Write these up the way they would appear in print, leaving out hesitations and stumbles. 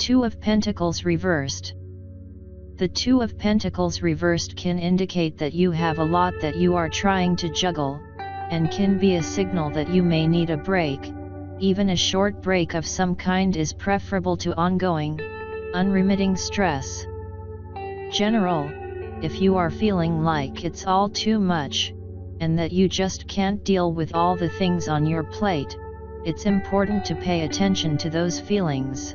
Two of Pentacles Reversed. The Two of Pentacles Reversed can indicate that you have a lot that you are trying to juggle, and can be a signal that you may need a break. Even a short break of some kind is preferable to ongoing, unremitting stress. General, if you are feeling like it's all too much, and that you just can't deal with all the things on your plate, it's important to pay attention to those feelings.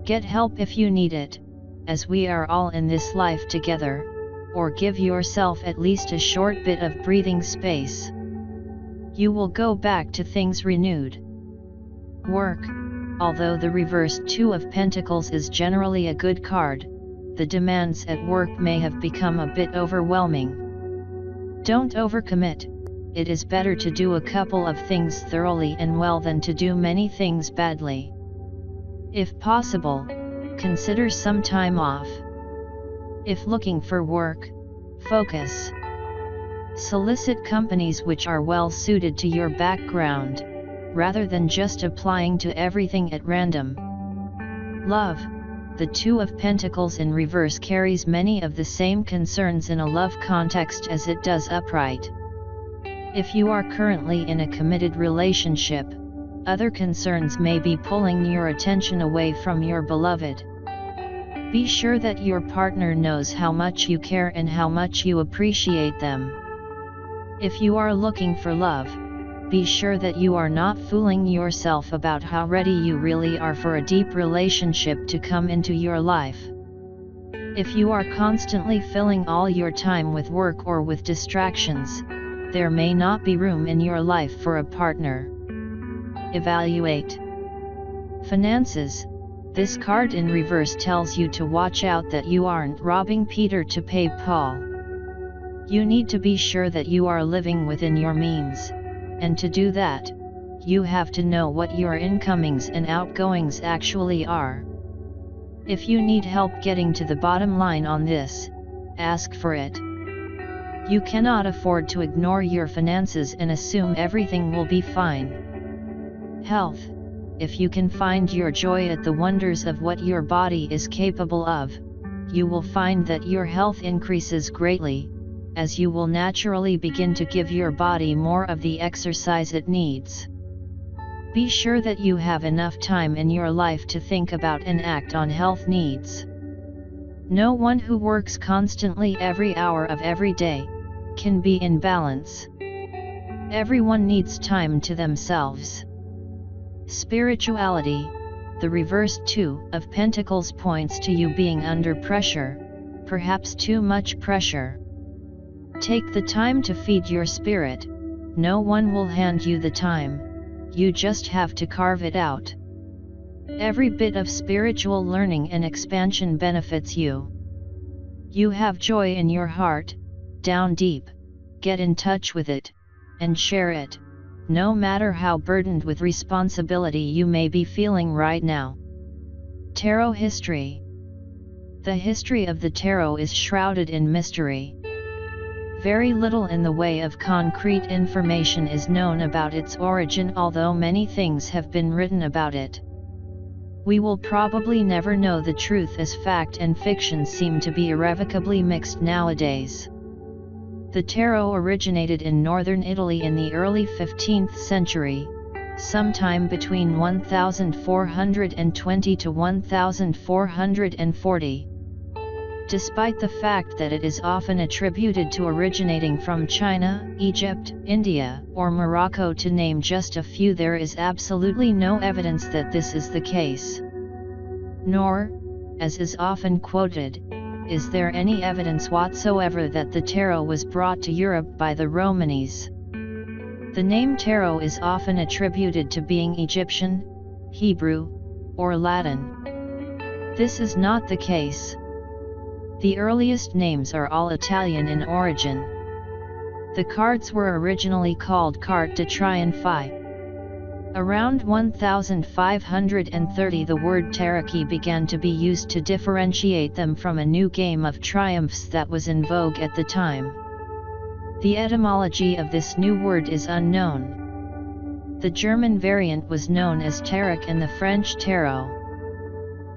Get help if you need it, as we are all in this life together, or give yourself at least a short bit of breathing space. You will go back to things renewed. Work. Although the reversed Two of Pentacles is generally a good card, the demands at work may have become a bit overwhelming. Don't overcommit. It is better to do a couple of things thoroughly and well than to do many things badly. If possible, consider some time off. If looking for work, focus. Solicit companies which are well suited to your background, rather than just applying to everything at random. Love. The Two of Pentacles in reverse carries many of the same concerns in a love context as it does upright. If you are currently in a committed relationship, other concerns may be pulling your attention away from your beloved. Be sure that your partner knows how much you care and how much you appreciate them. If you are looking for love, be sure that you are not fooling yourself about how ready you really are for a deep relationship to come into your life. If you are constantly filling all your time with work or with distractions, there may not be room in your life for a partner. Evaluate. Finances. This card in reverse tells you to watch out that you aren't robbing Peter to pay Paul. You need to be sure that you are living within your means. And to do that, you have to know what your incomings and outgoings actually are. If you need help getting to the bottom line on this, ask for it. You cannot afford to ignore your finances and assume everything will be fine. Health. If you can find your joy at the wonders of what your body is capable of, you will find that your health increases greatly, as you will naturally begin to give your body more of the exercise it needs. Be sure that you have enough time in your life to think about and act on health needs. No one who works constantly every hour of every day can be in balance. Everyone needs time to themselves. Spirituality. The reversed Two of Pentacles points to you being under pressure, perhaps too much pressure. Take the time to feed your spirit. No one will hand you the time, you just have to carve it out. Every bit of spiritual learning and expansion benefits you. You have joy in your heart, down deep. Get in touch with it, and share it, no matter how burdened with responsibility you may be feeling right now. Tarot history. The history of the tarot is shrouded in mystery. Very little in the way of concrete information is known about its origin, although many things have been written about it. We will probably never know the truth, as fact and fiction seem to be irrevocably mixed nowadays. The tarot originated in northern Italy in the early 15th century, sometime between 1420 to 1440. Despite the fact that it is often attributed to originating from China, Egypt, India, or Morocco, to name just a few, there is absolutely no evidence that this is the case. Nor, as is often quoted, is there any evidence whatsoever that the tarot was brought to Europe by the Romanis. The name tarot is often attributed to being Egyptian, Hebrew, or Latin. This is not the case. The earliest names are all Italian in origin. The cards were originally called carte de triomphe. Around 1530 the word tarocchi began to be used to differentiate them from a new game of triumphs that was in vogue at the time. The etymology of this new word is unknown. The German variant was known as tarot and the French tarot.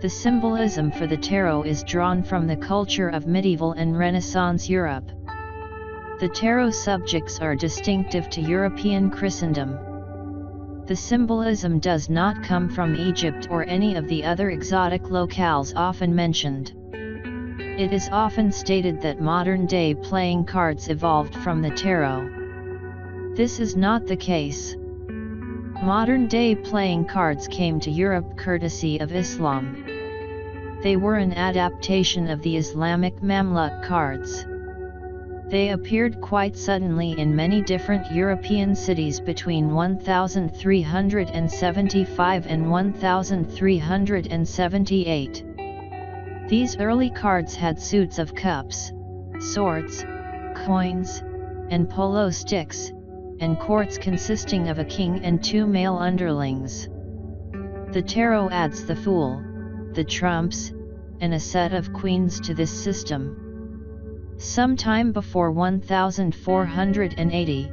The symbolism for the tarot is drawn from the culture of medieval and Renaissance Europe. The tarot subjects are distinctive to European Christendom. The symbolism does not come from Egypt or any of the other exotic locales often mentioned. It is often stated that modern-day playing cards evolved from the tarot. This is not the case. Modern-day playing cards came to Europe courtesy of Islam. They were an adaptation of the Islamic Mamluk cards. They appeared quite suddenly in many different European cities between 1375 and 1378. These early cards had suits of cups, swords, coins, and polo sticks, and courts consisting of a king and 2 male underlings. The tarot adds the Fool, the trumps, and a set of queens to this system. Sometime before 1480,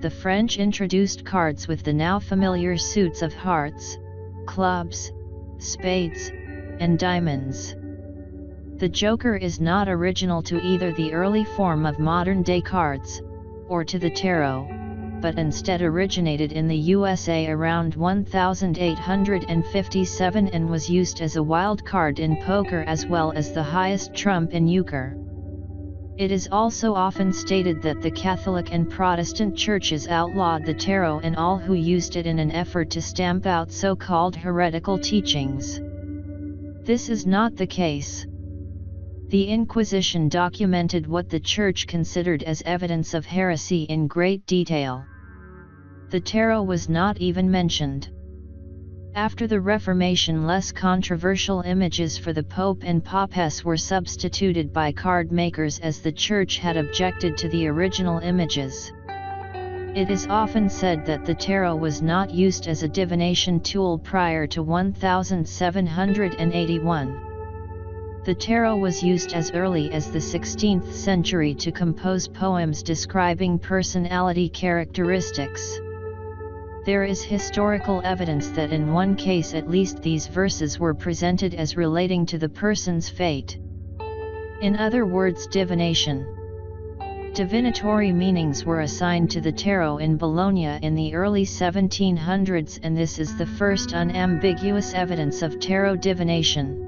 the French introduced cards with the now familiar suits of hearts, clubs, spades, and diamonds. The Joker is not original to either the early form of modern-day cards, or to the tarot, but instead originated in the USA around 1857 and was used as a wild card in poker as well as the highest trump in euchre. It is also often stated that the Catholic and Protestant churches outlawed the tarot and all who used it in an effort to stamp out so-called heretical teachings. This is not the case. The Inquisition documented what the Church considered as evidence of heresy in great detail. The tarot was not even mentioned. After the Reformation, less controversial images for the Pope and Papess were substituted by card makers as the Church had objected to the original images. It is often said that the tarot was not used as a divination tool prior to 1781. The tarot was used as early as the 16th century to compose poems describing personality characteristics. There is historical evidence that in one case at least these verses were presented as relating to the person's fate. In other words, divination. Divinatory meanings were assigned to the tarot in Bologna in the early 1700s, and this is the first unambiguous evidence of tarot divination.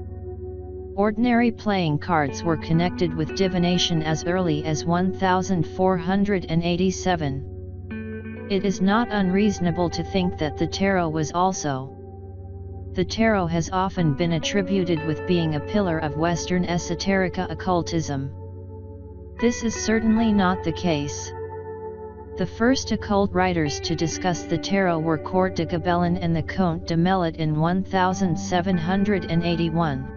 Ordinary playing cards were connected with divination as early as 1487. It is not unreasonable to think that the tarot was also. The tarot has often been attributed with being a pillar of Western esoterica occultism. This is certainly not the case. The first occult writers to discuss the tarot were Court de Gabellin and the Comte de Melot in 1781.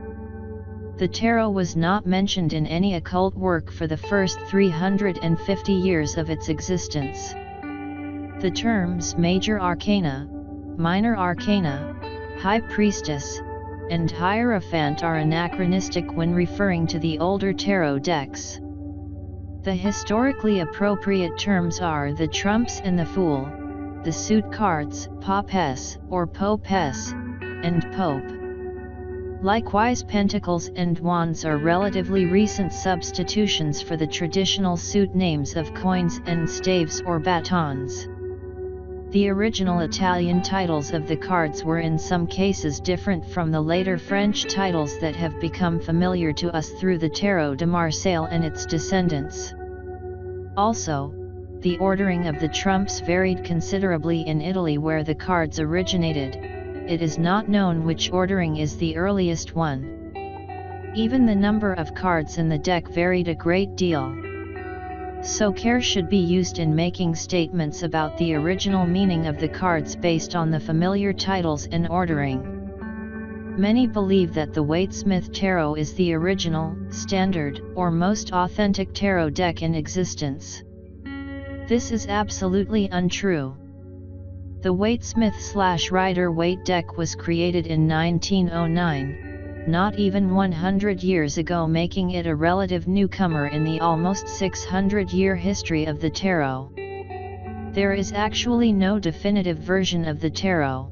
The tarot was not mentioned in any occult work for the first 350 years of its existence. The terms Major Arcana, Minor Arcana, High Priestess, and Hierophant are anachronistic when referring to the older tarot decks. The historically appropriate terms are the Trumps and the Fool, the suit cards, Papess or Popess, and Pope. Likewise, Pentacles and Wands are relatively recent substitutions for the traditional suit names of coins and staves or batons. The original Italian titles of the cards were in some cases different from the later French titles that have become familiar to us through the Tarot de Marseille and its descendants. Also, the ordering of the trumps varied considerably in Italy where the cards originated. It is not known which ordering is the earliest one. Even the number of cards in the deck varied a great deal. So care should be used in making statements about the original meaning of the cards based on the familiar titles and ordering. Many believe that the Waite-Smith Tarot is the original, standard, or most authentic tarot deck in existence. This is absolutely untrue. The Waite-Smith/Rider-Waite deck was created in 1909. Not even 100 years ago, making it a relative newcomer in the almost 600-year history of the tarot. There is actually no definitive version of the tarot.